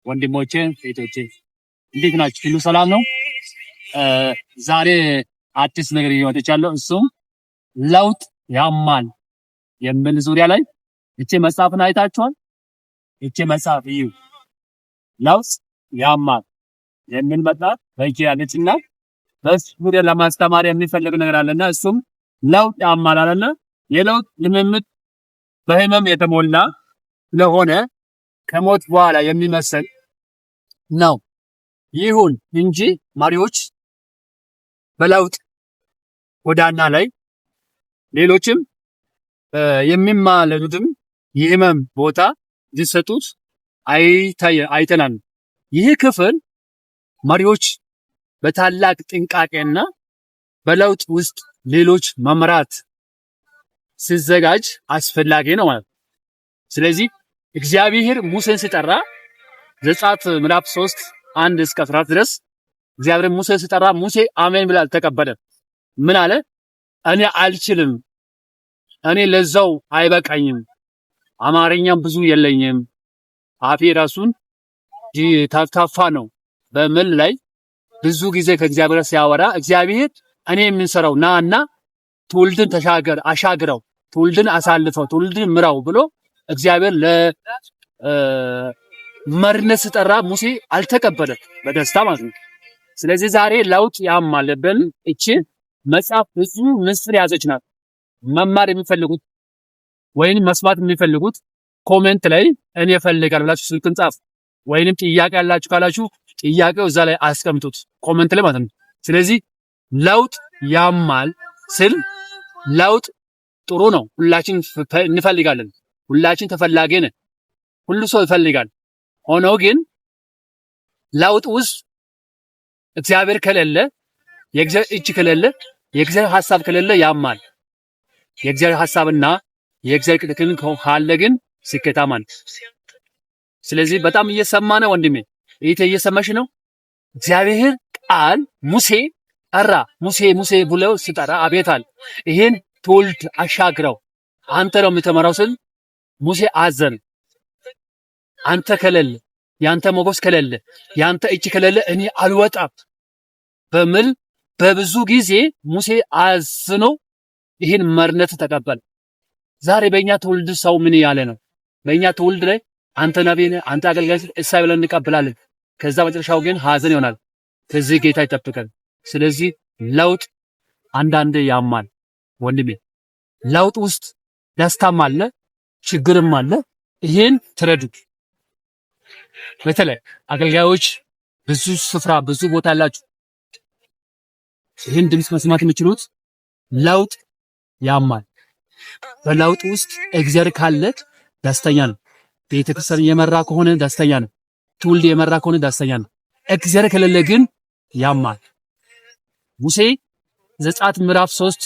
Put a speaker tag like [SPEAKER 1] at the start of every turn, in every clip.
[SPEAKER 1] ወንድሞቼ እህቶቼ እንዴት ናችሁ? ሁሉ ሰላም ነው? ዛሬ አዲስ ነገር ይወጣቻለሁ። እሱም ለውጥ ያማል የሚል ዙሪያ ላይ እቺ መጽሐፍን አይታችኋል? እቺ መጽሐፍ እዩ ለውጥ ያማል የሚል መጽሐፍ በእጄ ያለችና በሱ ዙሪያ ለማስተማር የሚፈልግ ነገር አለና እሱም ለውጥ ያማል አለና የለውጥ ልምምድ በህመም የተሞላ ስለሆነ ከሞት በኋላ የሚመስል ነው። ይሁን እንጂ መሪዎች በለውጥ ጎዳና ላይ ሌሎችም የሚማለዱትም የህመም ቦታ ሊሰጡት አይተናል። ይህ ክፍል መሪዎች በታላቅ ጥንቃቄና በለውጥ ውስጥ ሌሎች መምራት ሲዘጋጅ አስፈላጊ ነው ማለት። ስለዚህ እግዚአብሔር ሙሴን ሲጠራ ዘጸአት ምዕራፍ 3 1 እስከ 14 ድረስ እግዚአብሔር ሙሴን ሲጠራ ሙሴ አሜን ብሎ አልተቀበለም። ምን አለ? እኔ አልችልም፣ እኔ ለዛው አይበቃኝም፣ አማርኛም ብዙ የለኝም፣ አፌ ራሱን ታፍታፋ ነው በሚል ላይ ብዙ ጊዜ ከእግዚአብሔር ሲያወራ እግዚአብሔር እኔ የምንሰራው ናና ትውልድን አሻግረው፣ ትውልድን አሳልፈው፣ ትውልድን ምራው ብሎ እግዚአብሔር ለመሪነት ሲጠራ ሙሴ አልተቀበለም በደስታ ማለት ነው። ስለዚህ ዛሬ ለውጥ ያማል ብል እቺ መጽሐፍ ብዙ ምስጢር ያዘች ናት። መማር የሚፈልጉት ወይንም መስማት የሚፈልጉት ኮሜንት ላይ እኔ እፈልጋለሁ ብላችሁ ስልክን ጻፉ። ወይንም ጥያቄ ያላችሁ ካላችሁ ጥያቄው እዛ ላይ አስቀምጡት ኮሜንት ላይ ማለት ነው። ስለዚህ ለውጥ ያማል ስል ለውጥ ጥሩ ነው፣ ሁላችን እንፈልጋለን፣ ሁላችን ተፈላጊ ነን፣ ሁሉ ሰው ይፈልጋል። ሆኖ ግን ለውጥ ውስጥ እግዚአብሔር ከሌለ፣ የእግዚአብሔር እጅ ከሌለ፣ የእግዚአብሔር ሐሳብ ከሌለ ያማል። የእግዚአብሔር ሐሳብና የእግዚአብሔር ቅድቅን ካለ ግን ስኬታማ ነው። ስለዚህ በጣም እየሰማ ነው ወንድሜ፣ እይተ እየሰማሽ ነው። እግዚአብሔር ቃል ሙሴ ጠራ። ሙሴ ብለው ሲጠራ አቤታል ይሄን ትውልድ አሻግረው አንተ ነው የምትመራው ስል ሙሴ አዘን። አንተ ከሌለ፣ ያንተ ሞገስ ከሌለ፣ ያንተ እጅ ከሌለ እኔ አልወጣም በሚል በብዙ ጊዜ ሙሴ አዝኖ ይሄን መሪነት ተቀበለ። ዛሬ በእኛ ትውልድ ሰው ምን ያለ ነው? በእኛ ትውልድ ላይ አንተ ነብይ ነህ፣ አንተ አገልጋይ እሳይ ብለን እንቀበላለን። ከዛ መጨረሻው ግን ሀዘን ይሆናል። ከዚህ ጌታ ይጠብቀን። ስለዚህ ለውጥ አንዳንዴ ያማል ወንድሜ። ለውጥ ውስጥ ደስታም አለ፣ ችግርም አለ። ይሄን ትረዱ። በተለይ አገልጋዮች ብዙ ስፍራ ብዙ ቦታ ያላችሁ ይሄን ድምጽ መስማት የምችሉት ለውጥ ያማል። በለውጥ ውስጥ እግዚአብሔር ካለ ደስተኛ ነው። ቤተክርስቲያን የመራ ከሆነ ደስተኛ ነው። ትውልድ የመራ ከሆነ ደስተኛ ነው። እግዚአብሔር ከሌለ ግን ያማል። ሙሴ ዘጸአት ምዕራፍ 3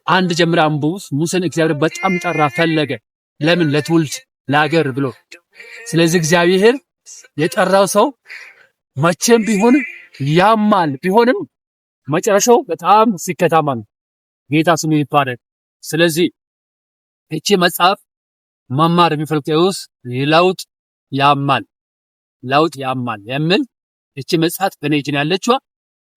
[SPEAKER 1] 1 ጀምሮ አንብቡ። ሙሴን እግዚአብሔር በጣም ጠራ፣ ፈለገ። ለምን? ለትውልድ ለሀገር ብሎ። ስለዚህ እግዚአብሔር የጠራው ሰው መቼም ቢሆን ያማል፣ ቢሆንም መጨረሻው በጣም ስኬታማ ነው። ጌታ ስሙ ይባረክ። ስለዚህ እቺ መጽሐፍ መማር የሚፈልጉት ለውጥ ያማል የሚል እቺ መጽሐፍ በኔ እጅ ነው ያለችው።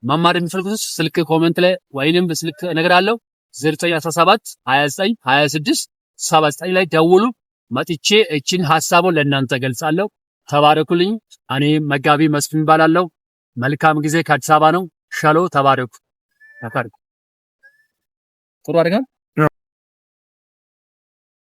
[SPEAKER 1] መማር የሚፈልጉት ስልክ ኮሜንት ላይ ወይንም በስልክ እነግራለሁ 0917 29 26 79 ላይ ደውሉ። መጥቼ እቺን ሐሳቡን ለእናንተ ገልጻለሁ። ተባረኩልኝ። እኔ መጋቢ መስፍን እባላለሁ። መልካም ጊዜ ከአዲስ አበባ ነው። ሻሎ ተባረኩ። ጥሩ አድርገን